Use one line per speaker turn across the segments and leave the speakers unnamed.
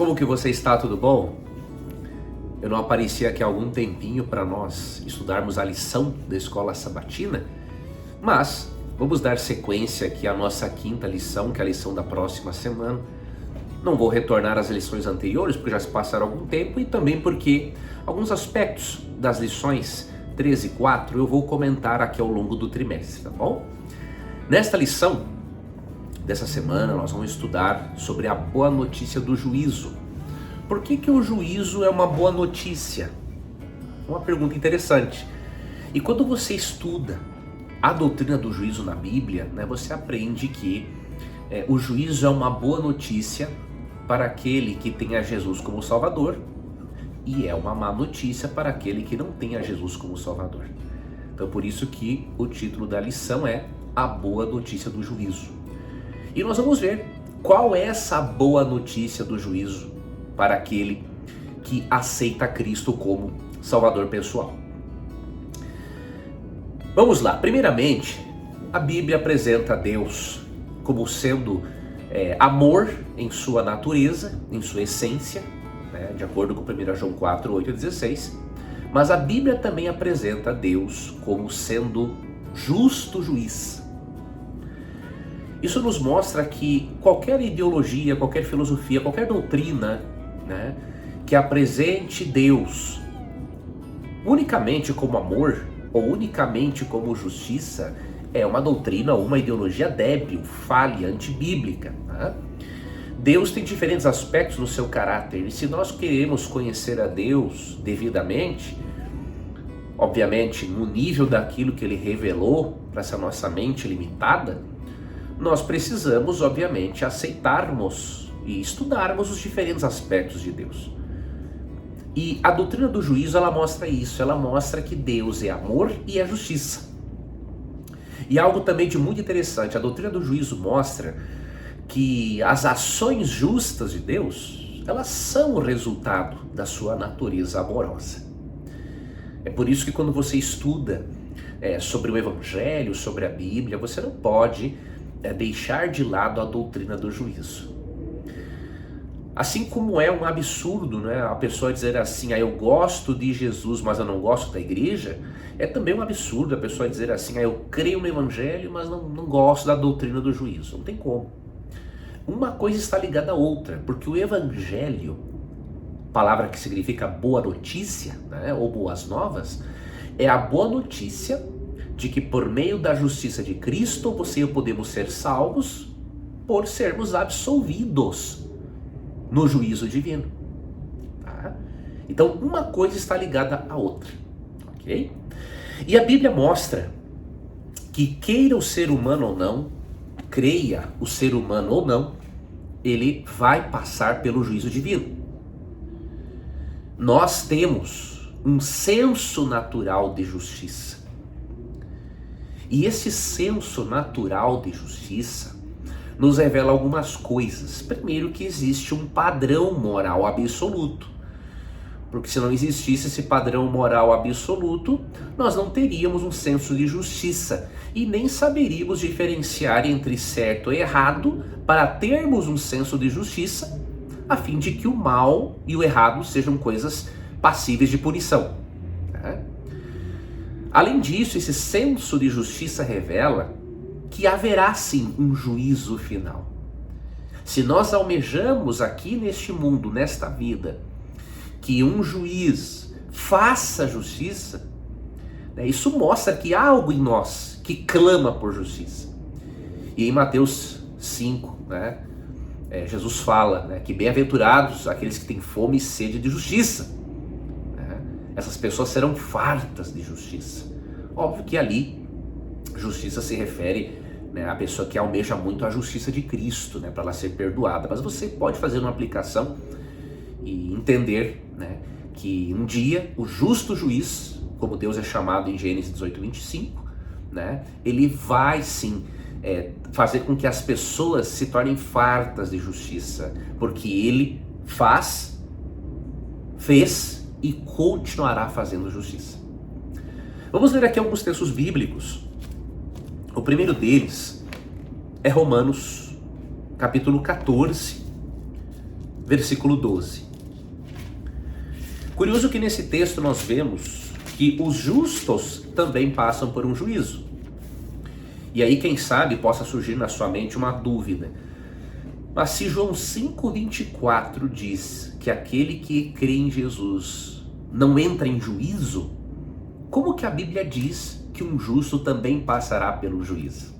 Como que você está? Tudo bom? Eu não apareci aqui há algum tempinho para nós estudarmos a lição da escola sabatina, mas vamos dar sequência aqui à nossa quinta lição, que é a lição da próxima semana. Não vou retornar às lições anteriores, porque já se passaram algum tempo, e também porque alguns aspectos das lições 13 e 4 eu vou comentar aqui ao longo do trimestre, tá bom? Nesta lição dessa semana nós vamos estudar sobre a boa notícia do juízo. Por que o juízo é uma boa notícia? Uma pergunta interessante. E quando você estuda a doutrina do juízo na Bíblia, você aprende que o juízo é uma boa notícia para aquele que tem a Jesus como Salvador e é uma má notícia para aquele que não tem a Jesus como Salvador. Então por isso que o título da lição é a boa notícia do juízo. E nós vamos ver qual é essa boa notícia do juízo para aquele que aceita Cristo como Salvador pessoal. Vamos lá. Primeiramente, a Bíblia apresenta Deus como sendo amor em sua natureza, em sua essência, de acordo com 1 João 4, 8 e 16. Mas a Bíblia também apresenta Deus como sendo justo juiz. Isso nos mostra que qualquer ideologia, qualquer filosofia, qualquer doutrina, que apresente Deus unicamente como amor ou unicamente como justiça é uma doutrina ou uma ideologia débil, falha, antibíblica. Deus tem diferentes aspectos no seu caráter, e se nós queremos conhecer a Deus devidamente, obviamente no nível daquilo que Ele revelou para essa nossa mente limitada, nós precisamos obviamente aceitarmos e estudarmos os diferentes aspectos de Deus. E a doutrina do juízo, ela mostra isso, ela mostra que Deus é amor e é justiça. E algo também de muito interessante, a doutrina do juízo mostra que as ações justas de Deus, elas são o resultado da sua natureza amorosa. É por isso que quando você estuda sobre o Evangelho, sobre a Bíblia, você não pode deixar de lado a doutrina do juízo. Assim como é um absurdo, a pessoa dizer assim, eu gosto de Jesus, mas eu não gosto da igreja, é também um absurdo a pessoa dizer assim, eu creio no Evangelho, mas não gosto da doutrina do juízo. Não tem como. Uma coisa está ligada à outra, porque o Evangelho, palavra que significa boa notícia, ou boas novas, é a boa notícia de que por meio da justiça de Cristo, você e eu podemos ser salvos por sermos absolvidos no juízo divino. Então uma coisa está ligada à outra, ok? E a Bíblia mostra que queira o ser humano ou não, creia o ser humano ou não, ele vai passar pelo juízo divino. Nós temos um senso natural de justiça. E esse senso natural de justiça nos revela algumas coisas. Primeiro, que existe um padrão moral absoluto. Porque se não existisse esse padrão moral absoluto, nós não teríamos um senso de justiça e nem saberíamos diferenciar entre certo e errado para termos um senso de justiça, a fim de que o mal e o errado sejam coisas passíveis de punição. Além disso, esse senso de justiça revela que haverá sim um juízo final. Se nós almejamos aqui neste mundo, nesta vida, que um juiz faça justiça, isso mostra que há algo em nós que clama por justiça. E em Mateus 5, Jesus fala que bem-aventurados aqueles que têm fome e sede de justiça. Essas pessoas serão fartas de justiça. Óbvio que ali, justiça se refere a pessoa que almeja muito a justiça de Cristo, para ela ser perdoada. Mas você pode fazer uma aplicação e entender que um dia o justo juiz, como Deus é chamado em Gênesis 18, 25, ele vai sim fazer com que as pessoas se tornem fartas de justiça, porque ele fez e continuará fazendo justiça. Vamos ler aqui alguns textos bíblicos. O primeiro deles é Romanos, capítulo 14, versículo 12. Curioso que nesse texto nós vemos que os justos também passam por um juízo. E aí, quem sabe, possa surgir na sua mente uma dúvida. Mas se João 5,24 diz que aquele que crê em Jesus não entra em juízo, como que a Bíblia diz que um justo também passará pelo juízo?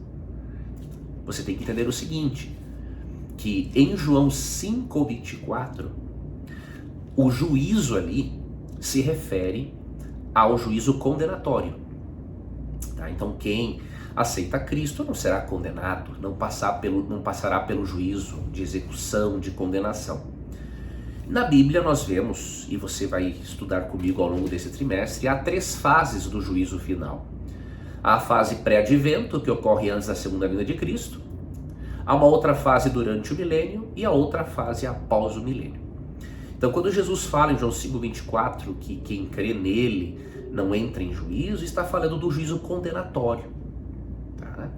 Você tem que entender o seguinte, que em João 5,24, o juízo ali se refere ao juízo condenatório. Tá? Então quem aceita Cristo não será condenado, não passará pelo juízo de execução, de condenação. Na Bíblia nós vemos, e você vai estudar comigo ao longo desse trimestre, há 3 fases do juízo final. Há a fase pré-advento, que ocorre antes da segunda vinda de Cristo. Há uma outra fase durante o milênio e a outra fase após o milênio. Então quando Jesus fala em João 5,24 que quem crê nele não entra em juízo, está falando do juízo condenatório. Tá?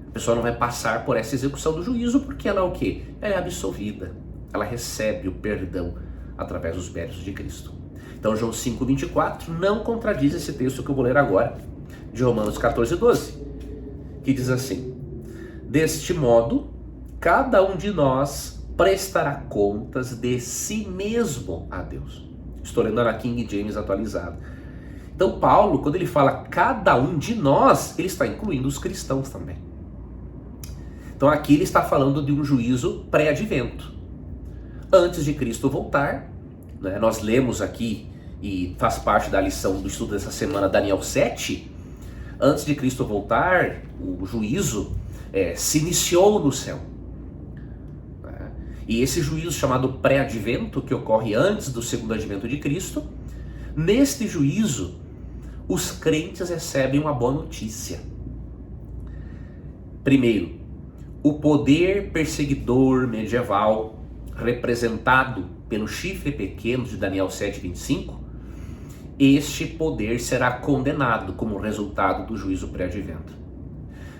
A pessoa não vai passar por essa execução do juízo porque ela é o quê? Ela é absolvida. Ela recebe o perdão através dos méritos de Cristo. Então João 5,24 não contradiz esse texto que eu vou ler agora, de Romanos 14,12, que diz assim: deste modo, cada um de nós prestará contas de si mesmo a Deus. Estou lendo na King James atualizada. Então Paulo, quando ele fala cada um de nós, ele está incluindo os cristãos também. Então aqui ele está falando de um juízo pré-advento. Antes de Cristo voltar, né, nós lemos aqui, e faz parte da lição do estudo dessa semana, Daniel 7, antes de Cristo voltar, o juízo se iniciou no céu. Né? E esse juízo chamado pré-advento, que ocorre antes do segundo advento de Cristo, neste juízo, os crentes recebem uma boa notícia. Primeiro, o poder perseguidor medieval, representado pelo chifre pequeno de Daniel 7,25, este poder será condenado como resultado do juízo pré-advento.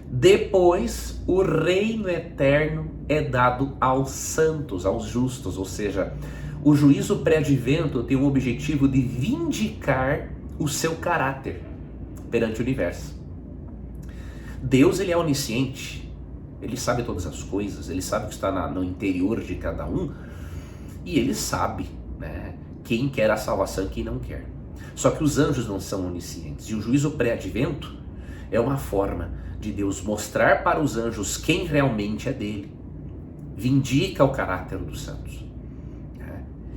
Depois, o reino eterno é dado aos santos, aos justos, ou seja, o juízo pré-advento tem o objetivo de vindicar o seu caráter perante o universo. Deus, ele é onisciente, ele sabe todas as coisas, ele sabe o que está no interior de cada um, e ele sabe, né, quem quer a salvação e quem não quer. Só que os anjos não são oniscientes, e o juízo pré-advento é uma forma de Deus mostrar para os anjos quem realmente é dele, vindica o caráter dos santos.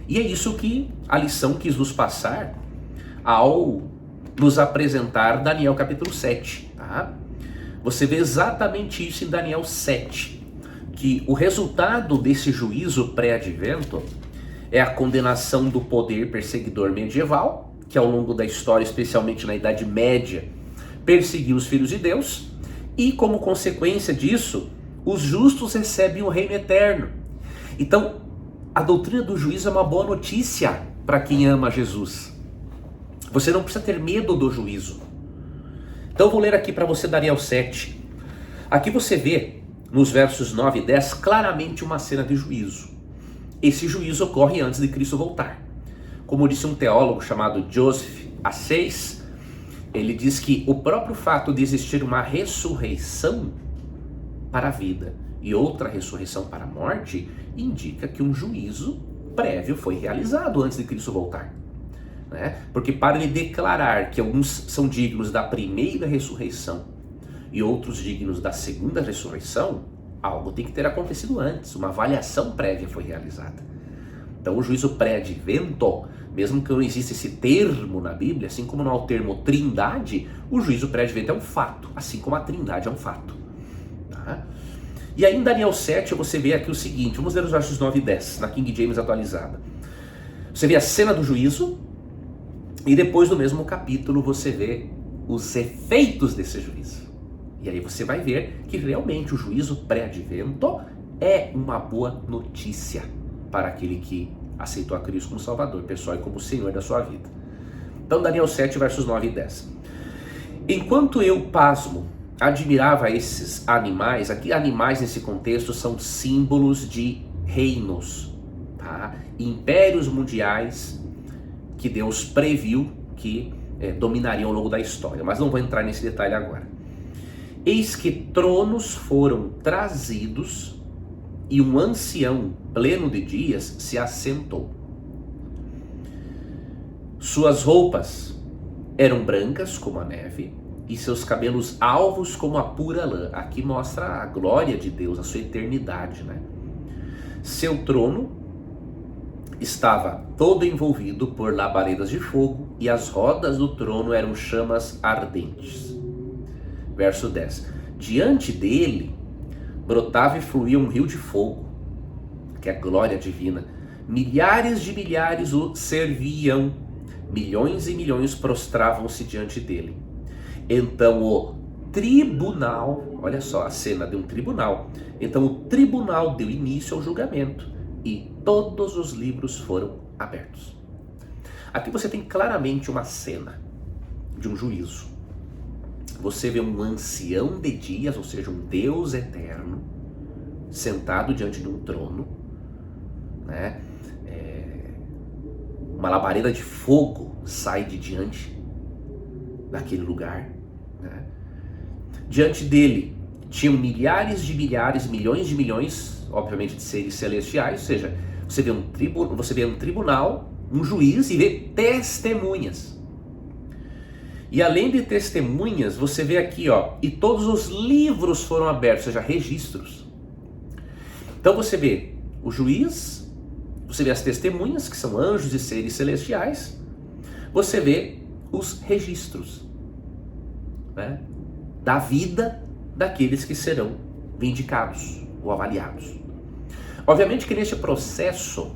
E é isso que a lição quis nos passar ao nos apresentar Daniel capítulo 7. Tá? Você vê exatamente isso em Daniel 7, que o resultado desse juízo pré-advento é a condenação do poder perseguidor medieval, que ao longo da história, especialmente na Idade Média, perseguiu os filhos de Deus, e como consequência disso, os justos recebem o reino eterno. Então, a doutrina do juízo é uma boa notícia para quem ama Jesus. Você não precisa ter medo do juízo. Então eu vou ler aqui para você Daniel 7. Aqui você vê, nos versos 9 e 10, claramente uma cena de juízo. Esse juízo ocorre antes de Cristo voltar. Como disse um teólogo chamado Joseph Assis, ele diz que o próprio fato de existir uma ressurreição para a vida e outra ressurreição para a morte indica que um juízo prévio foi realizado antes de Cristo voltar. Né? Porque para ele declarar que alguns são dignos da primeira ressurreição e outros dignos da segunda ressurreição, algo tem que ter acontecido antes, uma avaliação prévia foi realizada. Então o juízo pré-advento, mesmo que não exista esse termo na Bíblia, assim como não há o termo trindade, o juízo pré-advento é um fato, assim como a trindade é um fato. Tá? E aí em Daniel 7 você vê aqui o seguinte, vamos ler os versos 9 e 10, na King James atualizada. Você vê a cena do juízo, e depois no mesmo capítulo você vê os efeitos desse juízo. E aí você vai ver que realmente o juízo pré-advento é uma boa notícia para aquele que aceitou a Cristo como Salvador, pessoal, e como Senhor da sua vida. Então Daniel 7, versos 9 e 10. Enquanto eu, pasmo, admirava esses animais, aqui animais nesse contexto são símbolos de reinos, tá? Impérios mundiais que Deus previu que dominariam ao longo da história, mas não vou entrar nesse detalhe agora. Eis que tronos foram trazidos e um ancião pleno de dias se assentou. Suas roupas eram brancas como a neve e seus cabelos alvos como a pura lã. Aqui mostra a glória de Deus, a sua eternidade, né? Seu trono estava todo envolvido por labaredas de fogo e as rodas do trono eram chamas ardentes. Verso 10. Diante dele brotava e fluía um rio de fogo, que é a glória divina. Milhares de milhares o serviam, milhões e milhões prostravam-se diante dele. Então o tribunal, olha só a cena de um tribunal, então o tribunal deu início ao julgamento e todos os livros foram abertos. Aqui você tem claramente uma cena de um juízo. Você vê um ancião de dias, ou seja, um Deus eterno, sentado diante de um trono, né? Uma labareda de fogo sai de diante daquele lugar, né? Diante dele tinham milhares de milhares, milhões de milhões, obviamente, de seres celestiais, ou seja, você vê um tribunal, um juiz e vê testemunhas. E além de testemunhas, você vê aqui, ó, e todos os livros foram abertos, ou seja, registros. Então você vê o juiz, você vê as testemunhas, que são anjos e seres celestiais, você vê os registros, né, da vida daqueles que serão vindicados ou avaliados. Obviamente que neste processo,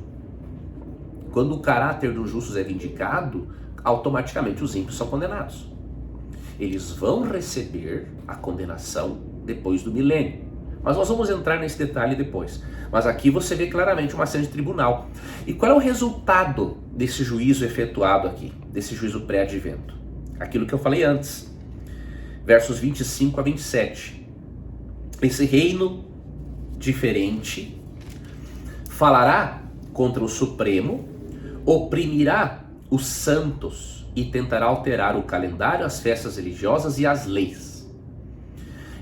quando o caráter dos justos é vindicado, automaticamente os ímpios são condenados. Eles vão receber a condenação depois do milênio. Mas nós vamos entrar nesse detalhe depois. Mas aqui você vê claramente uma cena de tribunal. E qual é o resultado desse juízo efetuado aqui, desse juízo pré-advento? Aquilo que eu falei antes, versos 25 a 27. Esse reino diferente falará contra o Supremo, oprimirá os santos e tentará alterar o calendário, as festas religiosas e as leis.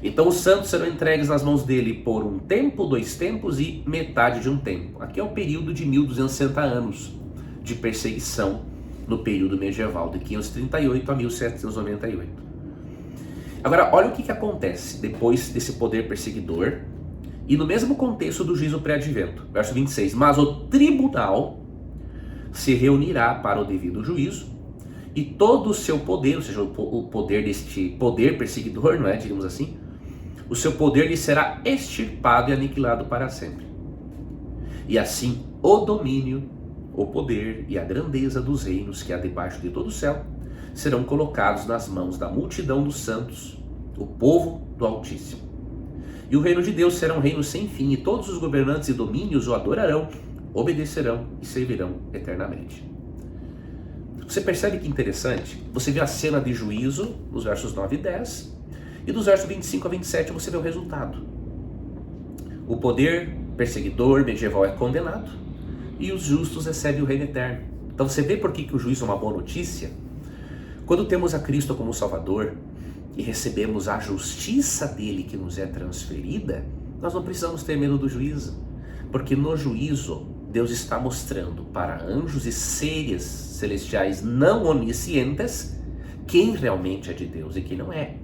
Então os santos serão entregues nas mãos dele por um tempo, 2 tempos e metade de um tempo. Aqui é o período de 1260 anos de perseguição no período medieval, de 538 a 1798. Agora, olha o que acontece depois desse poder perseguidor e no mesmo contexto do juízo pré-advento. Verso 26. Mas o tribunal se reunirá para o devido juízo e todo o seu poder, ou seja, o poder deste poder perseguidor, não é, digamos assim, o seu poder lhe será extirpado e aniquilado para sempre. E assim o domínio, o poder e a grandeza dos reinos que há debaixo de todo o céu serão colocados nas mãos da multidão dos santos, o povo do Altíssimo. E o reino de Deus será um reino sem fim, e todos os governantes e domínios o adorarão, obedecerão e servirão eternamente. Você percebe que interessante? Você vê a cena de juízo nos versos 9 e 10, e dos versos 25 a 27 você vê o resultado. O poder perseguidor medieval é condenado, e os justos recebem o reino eterno. Então você vê por que o juízo é uma boa notícia? Quando temos a Cristo como Salvador, e recebemos a justiça dele que nos é transferida, nós não precisamos ter medo do juízo, porque no juízo Deus está mostrando para anjos e seres celestiais não oniscientes quem realmente é de Deus e quem não é.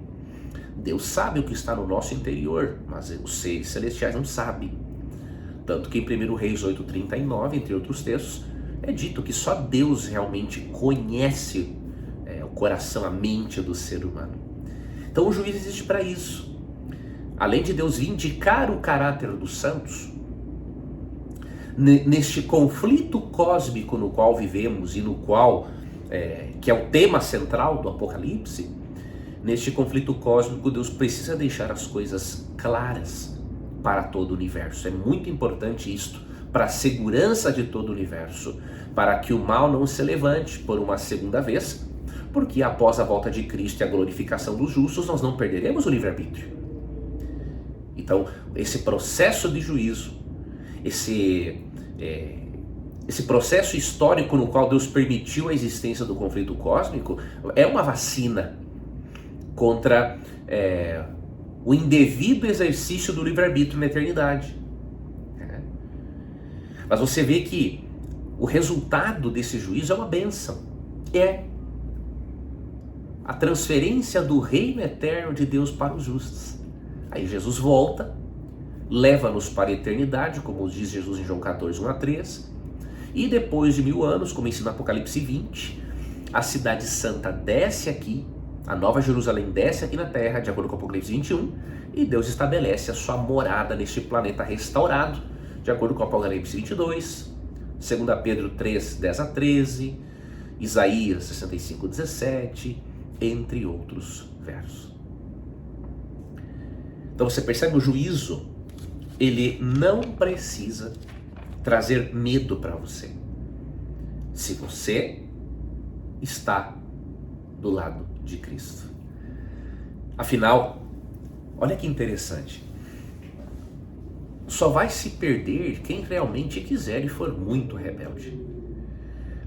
Deus sabe o que está no nosso interior, mas os seres celestiais não sabem. Tanto que em 1 Reis 8:39, entre outros textos, é dito que só Deus realmente conhece o coração, a mente do ser humano. Então o juízo existe para isso. Além de Deus vindicar o caráter dos santos, neste conflito cósmico no qual vivemos e no qual, que é o tema central do Apocalipse, neste conflito cósmico Deus precisa deixar as coisas claras para todo o universo. É muito importante isto para a segurança de todo o universo, para que o mal não se levante por uma segunda vez, porque após a volta de Cristo e a glorificação dos justos, nós não perderemos o livre-arbítrio. Então, esse processo de juízo, esse processo histórico no qual Deus permitiu a existência do conflito cósmico é uma vacina contra o indevido exercício do livre-arbítrio na eternidade. Mas você vê que o resultado desse juízo é uma bênção. É a transferência do reino eterno de Deus para os justos. Aí Jesus volta, leva-nos para a eternidade, como diz Jesus em João 14, 1-3. E depois de 1000 anos, como ensina Apocalipse 20, a cidade santa desce aqui, a Nova Jerusalém desce aqui na terra, de acordo com Apocalipse 21, e Deus estabelece a sua morada neste planeta restaurado, de acordo com Apocalipse 22, 2 Pedro 3, 10-13, Isaías 65, 17, entre outros versos. Então você percebe, o juízo, ele não precisa trazer medo para você, se você está do lado de Cristo. Afinal, olha que interessante, só vai se perder quem realmente quiser e for muito rebelde.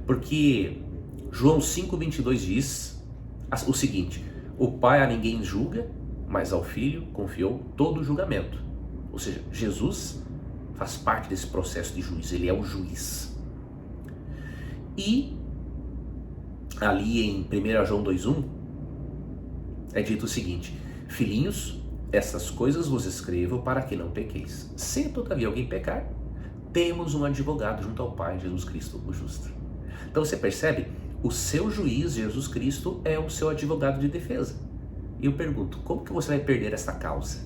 Porque João 5,22 diz o seguinte: o Pai a ninguém julga, mas ao Filho confiou todo o julgamento. Ou seja, Jesus faz parte desse processo de juízo, ele é o juiz. E ali em 1 João 2,1 é dito o seguinte: filhinhos, essas coisas vos escrevo para que não pequeis. Se todavia alguém pecar, temos um advogado junto ao Pai, Jesus Cristo, o justo. Então você percebe, o seu juiz, Jesus Cristo, é o seu advogado de defesa. E eu pergunto, como que você vai perder essa causa?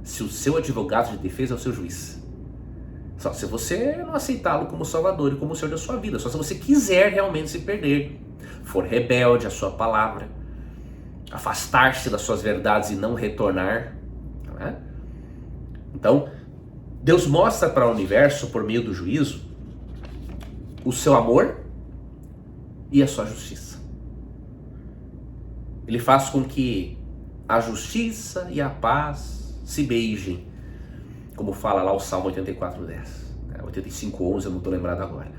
Se o seu advogado de defesa é o seu juiz. Só se você não aceitá-lo como Salvador e como Senhor da sua vida. Só se você quiser realmente se perder, for rebelde à sua palavra, afastar-se das suas verdades e não retornar. Não é? Então, Deus mostra para o universo, por meio do juízo, o seu amor e a sua justiça. Ele faz com que a justiça e a paz se beijem, como fala lá o Salmo 84:10, 85:11, eu não estou lembrado agora.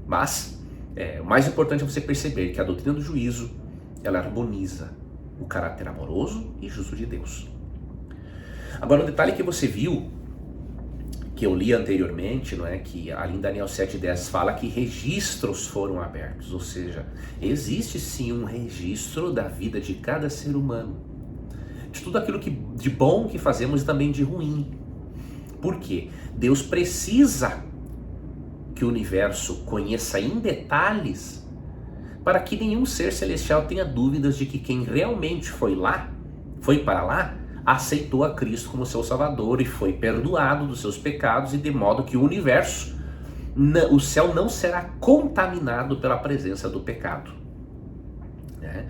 Mas o mais importante é você perceber que a doutrina do juízo, ela harmoniza o caráter amoroso e justo de Deus. Agora, um detalhe que você viu, que eu li anteriormente, não é, que ali em Daniel 7:10 fala que registros foram abertos, ou seja, existe sim um registro da vida de cada ser humano, de tudo aquilo de bom que fazemos e também de ruim. Por quê? Deus precisa que o universo conheça em detalhes para que nenhum ser celestial tenha dúvidas de que quem realmente foi para lá, aceitou a Cristo como seu Salvador e foi perdoado dos seus pecados, e de modo que o universo, o céu não será contaminado pela presença do pecado. Né?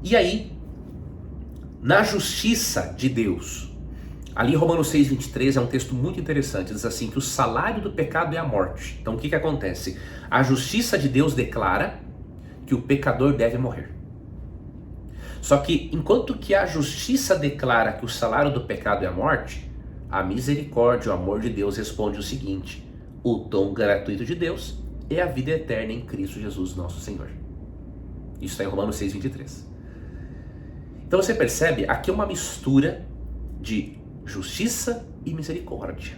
E aí, na justiça de Deus, ali Romanos 6:23 é um texto muito interessante, diz assim que o salário do pecado é a morte. Então o que acontece? A justiça de Deus declara que o pecador deve morrer. Só que enquanto que a justiça declara que o salário do pecado é a morte, a misericórdia, o amor de Deus responde o seguinte: o dom gratuito de Deus é a vida eterna em Cristo Jesus nosso Senhor. Isso está em Romanos 6:23. Então você percebe, aqui é uma mistura de justiça e misericórdia.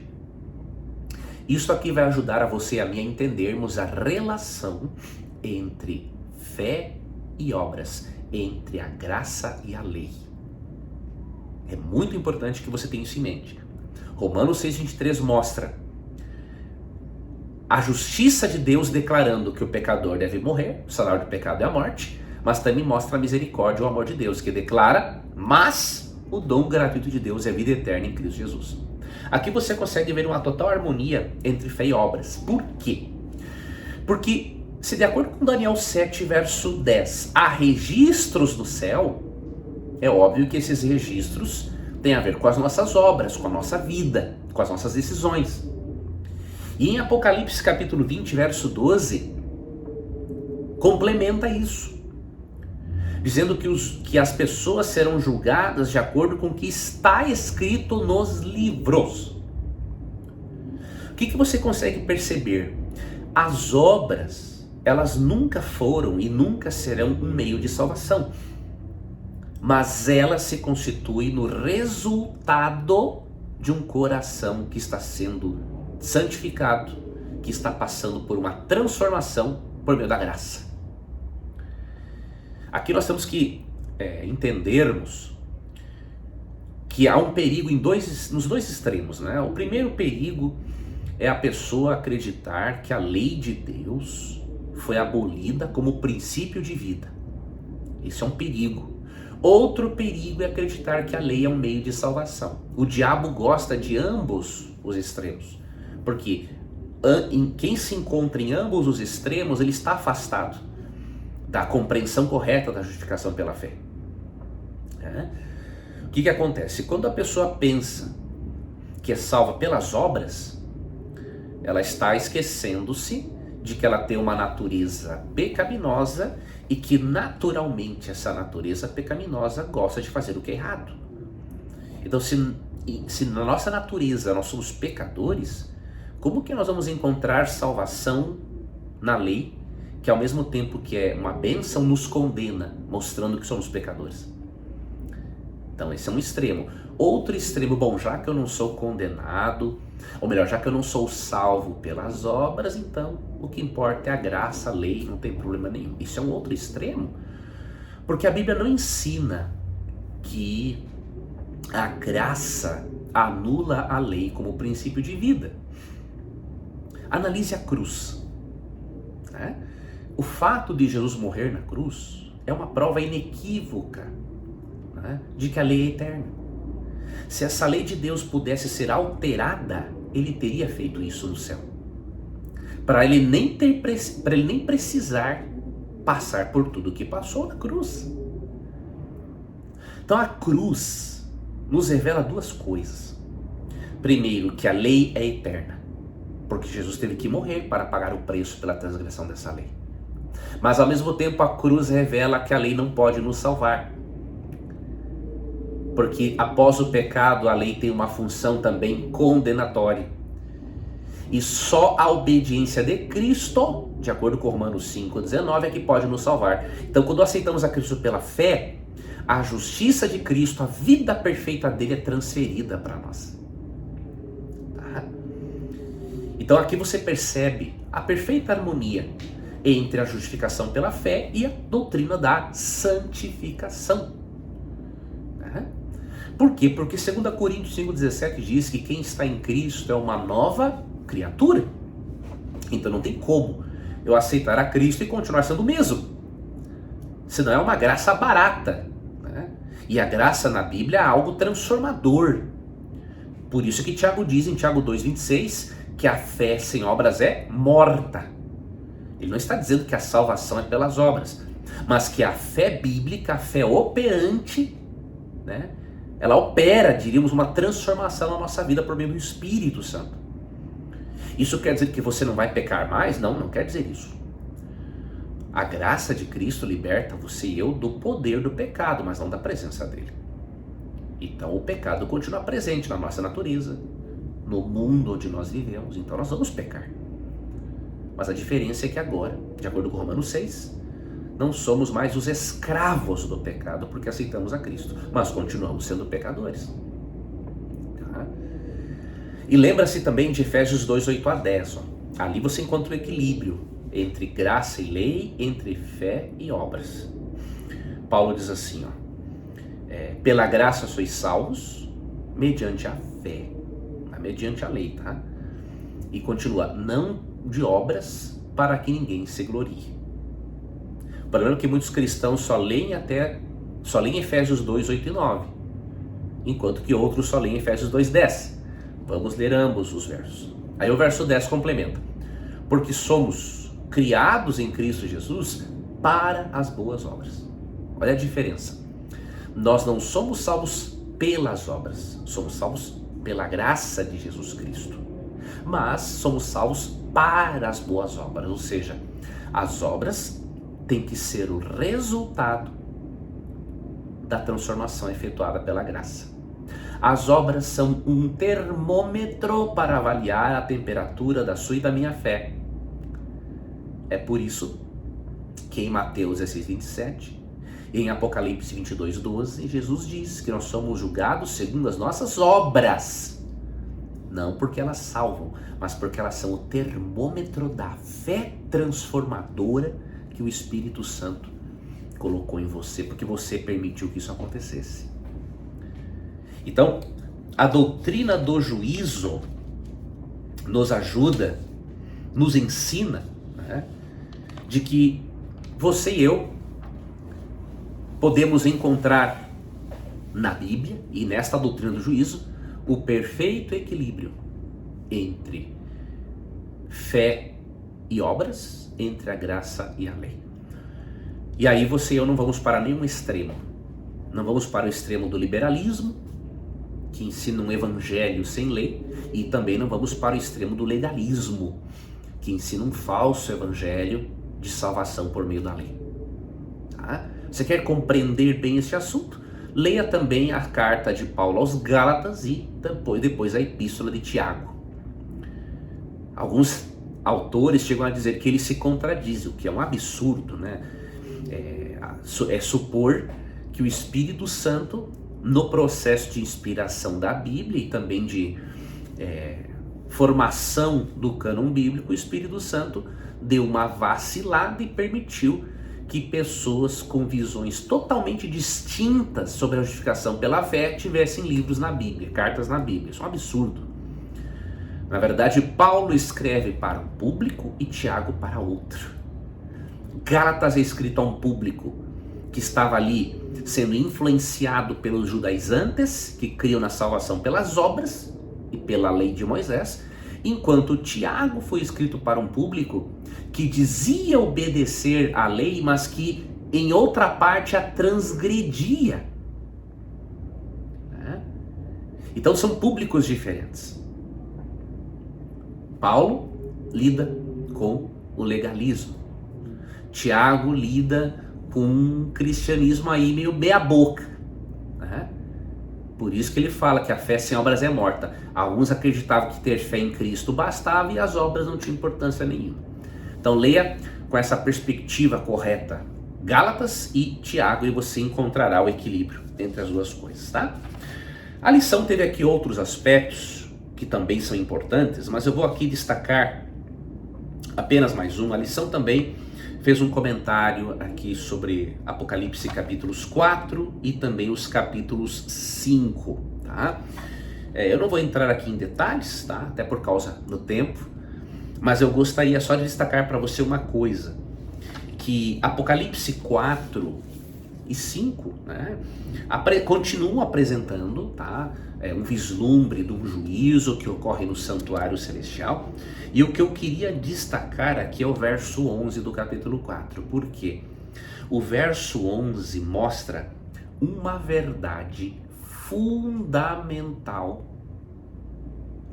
Isso aqui vai ajudar a você e a mim a entendermos a relação entre fé e obras, entre a graça e a lei. É muito importante que você tenha isso em mente. Romanos 6:23 mostra a justiça de Deus declarando que o pecador deve morrer, o salário do pecado é a morte, mas também mostra a misericórdia e o amor de Deus, que declara, mas o dom gratuito de Deus é a vida eterna em Cristo Jesus. Aqui você consegue ver uma total harmonia entre fé e obras. Por quê? Porque, se de acordo com Daniel 7, verso 10, há registros no céu, é óbvio que esses registros têm a ver com as nossas obras, com a nossa vida, com as nossas decisões. E em Apocalipse capítulo 20, verso 12, complementa isso, dizendo que as pessoas serão julgadas de acordo com o que está escrito nos livros. O que você consegue perceber? As obras, elas nunca foram e nunca serão um meio de salvação, mas elas se constituem no resultado de um coração que está sendo santificado, que está passando por uma transformação por meio da graça. Aqui nós temos que entendermos que há um perigo nos dois extremos, né? O primeiro perigo é a pessoa acreditar que a lei de Deus foi abolida como princípio de vida. Isso é um perigo. Outro perigo é acreditar que a lei é um meio de salvação. O diabo gosta de ambos os extremos, porque quem se encontra em ambos os extremos, ele está afastado da compreensão correta da justificação pela fé. O que acontece? Quando a pessoa pensa que é salva pelas obras, ela está esquecendo-se de que ela tem uma natureza pecaminosa e que naturalmente essa natureza pecaminosa gosta de fazer o que é errado. Então, se na nossa natureza nós somos pecadores, como que nós vamos encontrar salvação na lei, que ao mesmo tempo que é uma bênção, nos condena, mostrando que somos pecadores? Então esse é um extremo. Outro extremo, bom, já que eu não sou condenado, ou melhor, já que eu não sou salvo pelas obras, então o que importa é a graça, a lei, não tem problema nenhum. Isso é um outro extremo, porque a Bíblia não ensina que a graça anula a lei como princípio de vida. Analise a cruz. O fato de Jesus morrer na cruz é uma prova inequívoca de que a lei é eterna. Se essa lei de Deus pudesse ser alterada, ele teria feito isso no céu, para ele nem precisar passar por tudo que passou na cruz. Então a cruz nos revela duas coisas. Primeiro, que a lei é eterna, porque Jesus teve que morrer para pagar o preço pela transgressão dessa lei. Mas ao mesmo tempo a cruz revela que a lei não pode nos salvar, porque após o pecado a lei tem uma função também condenatória. E só a obediência de Cristo, de acordo com Romanos 5,19, é que pode nos salvar. Então quando aceitamos a Cristo pela fé, a justiça de Cristo, a vida perfeita dele é transferida para nós. Então aqui você percebe a perfeita harmonia entre a justificação pela fé e a doutrina da santificação. Por quê? Porque 2 Coríntios 5,17 diz que quem está em Cristo é uma nova criatura. Então não tem como eu aceitar a Cristo e continuar sendo o mesmo. Senão é uma graça barata. E a graça na Bíblia é algo transformador. Por isso que Tiago diz em Tiago 2,26 que a fé sem obras é morta. Ele não está dizendo que a salvação é pelas obras, mas que a fé bíblica, a fé operante, ela opera, diríamos, uma transformação na nossa vida por meio do Espírito Santo. Isso quer dizer que você não vai pecar mais? Não, não quer dizer isso. A graça de Cristo liberta você e eu do poder do pecado, mas não da presença dele. Então o pecado continua presente na nossa natureza, no mundo onde nós vivemos, então nós vamos pecar. Mas a diferença é que agora, de acordo com Romanos 6, não somos mais os escravos do pecado porque aceitamos a Cristo, mas continuamos sendo pecadores. E lembra-se também de Efésios 2, 8 a 10. Ali você encontra o equilíbrio entre graça e lei, entre fé e obras. Paulo diz assim, pela graça sois salvos, mediante a fé, mediante a lei, E continua, não de obras para que ninguém se glorie. O problema é que muitos cristãos só leem Efésios 2, 8 e 9, enquanto que outros só leem Efésios 2, 10. Vamos ler ambos os versos. Aí o verso 10 complementa, porque somos criados em Cristo Jesus para as boas obras. Olha a diferença. Nós não somos salvos pelas obras, somos salvos pela graça de Jesus Cristo, mas somos salvos para as boas obras, ou seja, as obras têm que ser o resultado da transformação efetuada pela graça. As obras são um termômetro para avaliar a temperatura da sua e da minha fé. É por isso que em Mateus 16:27 e em Apocalipse 22:12, Jesus diz que nós somos julgados segundo as nossas obras. Não porque elas salvam, mas porque elas são o termômetro da fé transformadora que o Espírito Santo colocou em você, porque você permitiu que isso acontecesse. Então, a doutrina do juízo nos ajuda, nos ensina, né, de que você e eu podemos encontrar na Bíblia e nesta doutrina do juízo o perfeito equilíbrio entre fé e obras, entre a graça e a lei. E aí você e eu não vamos para nenhum extremo. Não vamos para o extremo do liberalismo, que ensina um evangelho sem lei, e também não vamos para o extremo do legalismo, que ensina um falso evangelho de salvação por meio da lei. Tá? Você quer compreender bem esse assunto? Leia também a carta de Paulo aos Gálatas e depois a epístola de Tiago. Alguns autores chegam a dizer que ele se contradiz, o que é um absurdo, né? É supor que o Espírito Santo, no processo de inspiração da Bíblia e também de formação do cânon bíblico, o Espírito Santo deu uma vacilada e permitiu que pessoas com visões totalmente distintas sobre a justificação pela fé tivessem livros na Bíblia, cartas na Bíblia. Isso é um absurdo. Na verdade, Paulo escreve para um público e Tiago para outro. Gálatas é escrito a um público que estava ali sendo influenciado pelos judaizantes, que criam na salvação pelas obras e pela lei de Moisés, enquanto Tiago foi escrito para um público que dizia obedecer à lei, mas que em outra parte a transgredia. Então são públicos diferentes. Paulo lida com o legalismo. Tiago lida com um cristianismo aí meio meia boca. Por isso que ele fala que a fé sem obras é morta. Alguns acreditavam que ter fé em Cristo bastava e as obras não tinham importância nenhuma. Então leia com essa perspectiva correta Gálatas e Tiago e você encontrará o equilíbrio entre as duas coisas, tá? A lição teve aqui outros aspectos que também são importantes, mas eu vou aqui destacar apenas mais um. A lição também fez um comentário aqui sobre Apocalipse capítulos 4 e também os capítulos 5, tá? Eu não vou entrar aqui em detalhes, tá? Até por causa do tempo, mas eu gostaria só de destacar para você uma coisa, que Apocalipse 4 e 5, né, continuam apresentando, tá, um vislumbre de um juízo que ocorre no santuário celestial. E o que eu queria destacar aqui é o verso 11 do capítulo 4. Por quê? O verso 11 mostra uma verdade fundamental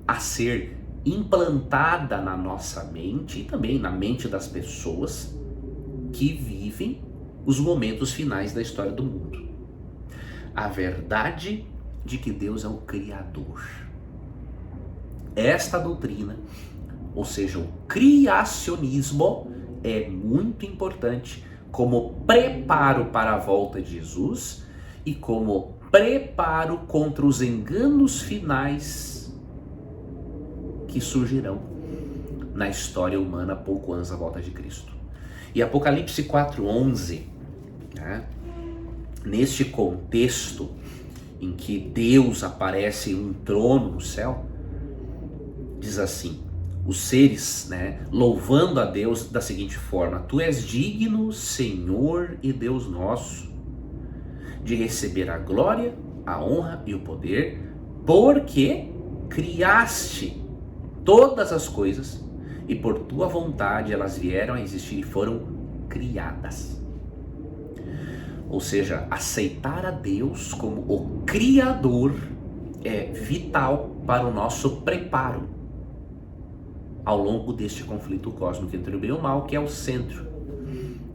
a ser implantada na nossa mente e também na mente das pessoas que vivem os momentos finais da história do mundo. A verdade de que Deus é o Criador. Esta doutrina, ou seja, o criacionismo, é muito importante como preparo para a volta de Jesus e como preparo contra os enganos finais que surgirão na história humana pouco antes da volta de Cristo. E Apocalipse 4:11, né, neste contexto em que Deus aparece em um trono no céu, diz assim, os seres, né, louvando a Deus da seguinte forma: Tu és digno, Senhor e Deus nosso, de receber a glória, a honra e o poder, porque criaste todas as coisas e por tua vontade elas vieram a existir e foram criadas. Ou seja, aceitar a Deus como o Criador é vital para o nosso preparo ao longo deste conflito cósmico entre o bem e o mal, que é o centro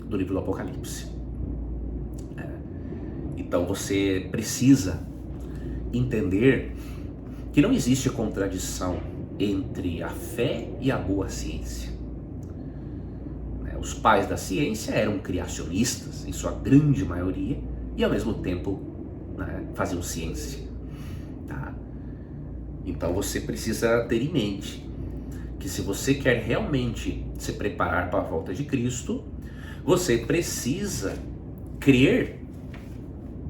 do livro do Apocalipse. Então você precisa entender que não existe contradição entre a fé e a boa ciência. Os pais da ciência eram criacionistas, em sua grande maioria, e ao mesmo tempo, né, faziam ciência. Tá? Então você precisa ter em mente que se você quer realmente se preparar para a volta de Cristo, você precisa crer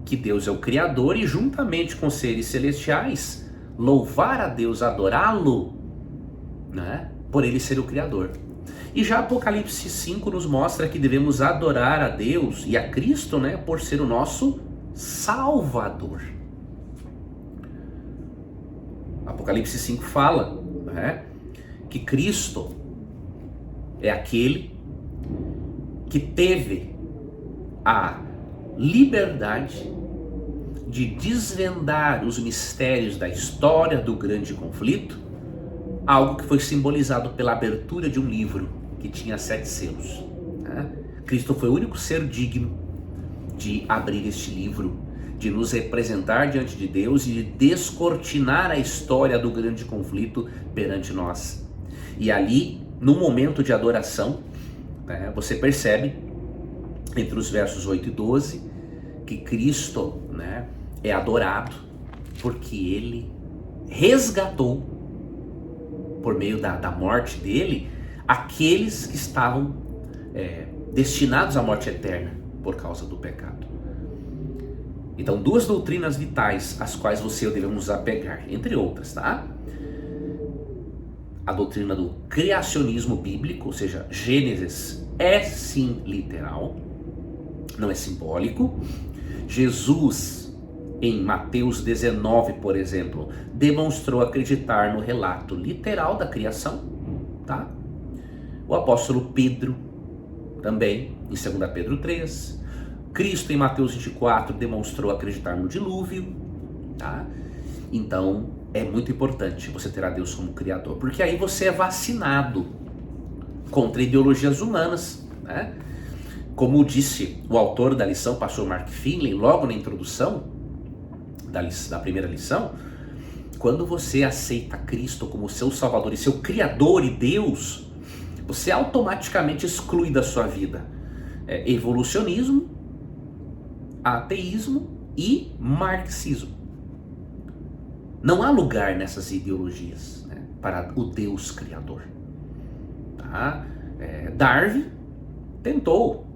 que Deus é o Criador e, juntamente com os seres celestiais, louvar a Deus, adorá-lo, né, por ele ser o Criador. E já Apocalipse 5 nos mostra que devemos adorar a Deus e a Cristo, né, por ser o nosso Salvador. Apocalipse 5 fala, né, que Cristo é aquele que teve a liberdade de desvendar os mistérios da história do grande conflito, algo que foi simbolizado pela abertura de um livro que tinha 7 selos. Né? Cristo foi o único ser digno de abrir este livro, de nos representar diante de Deus e de descortinar a história do grande conflito perante nós. E ali, no momento de adoração, né, você percebe, entre os versos 8 e 12, que Cristo, né, é adorado porque ele resgatou, por meio da morte dele, aqueles que estavam destinados à morte eterna por causa do pecado. Então, 2 doutrinas vitais às quais você e eu devemos apegar, entre outras, tá? A doutrina do criacionismo bíblico, ou seja, Gênesis é sim literal, não é simbólico. Jesus, em Mateus 19, por exemplo, demonstrou acreditar no relato literal da criação, tá? O apóstolo Pedro também, em 2 Pedro 3. Cristo, em Mateus 24, demonstrou acreditar no dilúvio, tá? Então, é muito importante você ter a Deus como Criador, porque aí você é vacinado contra ideologias humanas, né? Como disse o autor da lição, pastor Mark Finley, logo na introdução da primeira lição, quando você aceita Cristo como seu Salvador e seu Criador e Deus, você automaticamente exclui da sua vida evolucionismo, ateísmo e marxismo. Não há lugar nessas ideologias, né, para o Deus Criador. Tá? Darwin tentou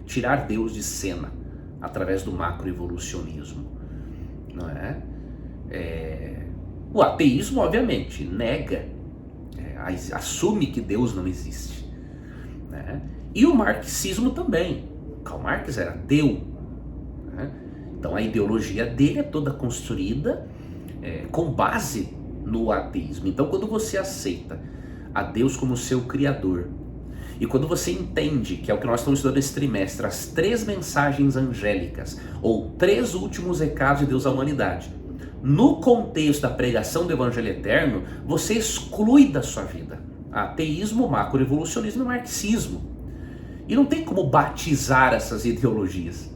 tirar Deus de cena através do macroevolucionismo. Não é? O ateísmo, obviamente, nega, assume que Deus não existe. Né? E o marxismo também. Karl Marx era ateu. Né? Então a ideologia dele é toda construída com base no ateísmo. Então, quando você aceita a Deus como seu Criador, e quando você entende, que é o que nós estamos estudando esse trimestre, as 3 mensagens angélicas, ou 3 últimos recados de Deus à humanidade, no contexto da pregação do Evangelho Eterno, você exclui da sua vida ateísmo, macroevolucionismo e marxismo. E não tem como batizar essas ideologias.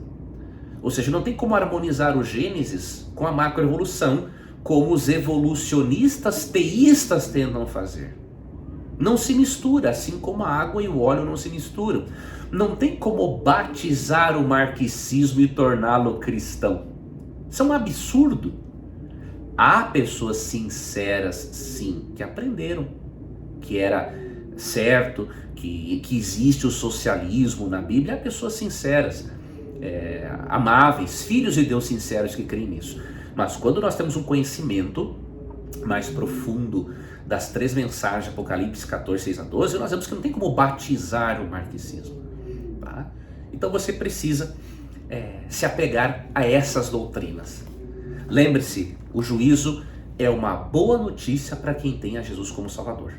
Ou seja, não tem como harmonizar o Gênesis com a macroevolução, como os evolucionistas teístas tentam fazer. Não se mistura, assim como a água e o óleo não se misturam. Não tem como batizar o marxismo e torná-lo cristão. Isso é um absurdo. Há pessoas sinceras, sim, que aprenderam que era certo, que existe o socialismo na Bíblia. Há pessoas sinceras, amáveis, filhos de Deus sinceros que creem nisso. Mas quando nós temos um conhecimento mais profundo das 3 mensagens de Apocalipse 14, 6 a 12, nós vemos que não tem como batizar o marxismo. Tá? Então você precisa se apegar a essas doutrinas. Lembre-se, o juízo é uma boa notícia para quem tem a Jesus como Salvador.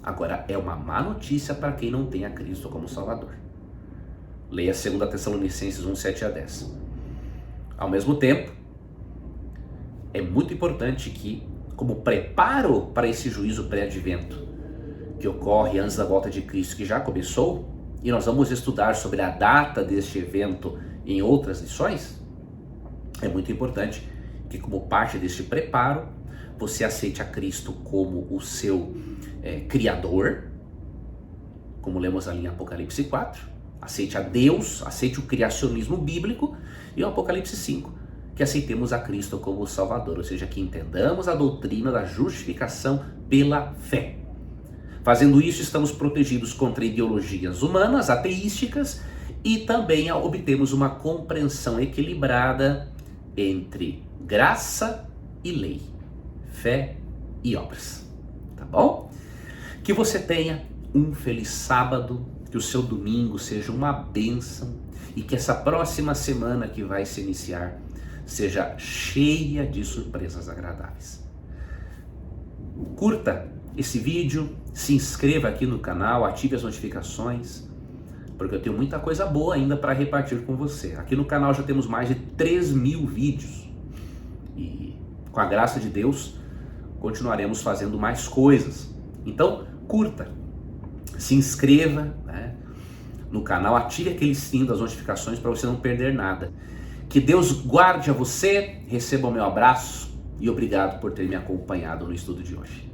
Agora, é uma má notícia para quem não tem a Cristo como Salvador. Leia 2 Tessalonicenses 1, 7 a 10. Ao mesmo tempo, é muito importante que, como preparo para esse juízo pré-advento, que ocorre antes da volta de Cristo, que já começou, e nós vamos estudar sobre a data deste evento em outras lições, é muito importante que como parte deste preparo, você aceite a Cristo como o seu Criador, como lemos ali em Apocalipse 4, aceite a Deus, aceite o criacionismo bíblico, e o Apocalipse 5, que aceitemos a Cristo como o Salvador, ou seja, que entendamos a doutrina da justificação pela fé. Fazendo isso, estamos protegidos contra ideologias humanas, ateísticas, e também obtemos uma compreensão equilibrada entre graça e lei, fé e obras. Tá bom? Que você tenha um feliz sábado, que o seu domingo seja uma bênção e que essa próxima semana que vai se iniciar seja cheia de surpresas agradáveis. Curta esse vídeo, se inscreva aqui no canal, ative as notificações, porque eu tenho muita coisa boa ainda para repartir com você. Aqui no canal já temos mais de 3.000 vídeos e com a graça de Deus continuaremos fazendo mais coisas. Então curta, se inscreva, né, no canal, ative aquele sininho das notificações para você não perder nada. Que Deus guarde a você, receba o meu abraço e obrigado por ter me acompanhado no estudo de hoje.